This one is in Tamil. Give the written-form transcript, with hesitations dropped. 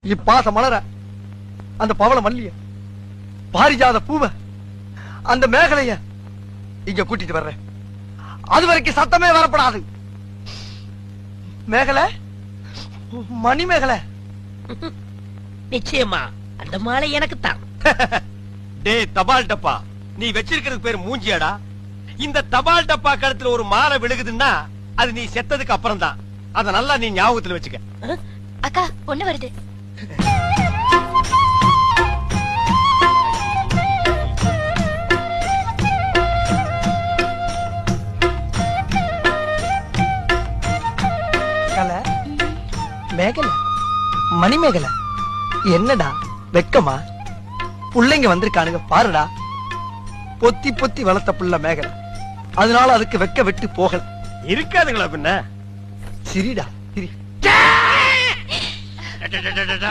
இப்பாச மலர அந்த பவள மல்லிய பாரிஜாத பூவ அந்த மேகலைய இங்க கூட்டிட்டு வர்றேன். அது வரைக்கும் சத்தமே வரப்படாது. மேகலை, மணி மேகலை. நிச்சயமா அந்த மாலை எனக்கு தான். டே தபால் டப்பா, நீ வச்சிருக்கிறது பேர் மூஞ்சியாடா. இந்த தபால் டப்பா கழுத்துல ஒரு மாலை விழுகுதுன்னா அது நீ செத்ததுக்கு அப்புறம் தான். அத நல்லா நீ ஞாபகத்துல வச்சுக்க. அக்கா பொண்ணு வருது. மேகலை, மணி மேகலை, என்னடா வெக்கமா? புள்ளைங்க வந்திருக்கானுங்க பாருடா. பொத்தி பொத்தி வளர்த்த புள்ள மேகலை, அதனால அதுக்கு வெக்க விட்டு போகல. இருக்காதுங்களா பின்ன? சிரிடா சிரி.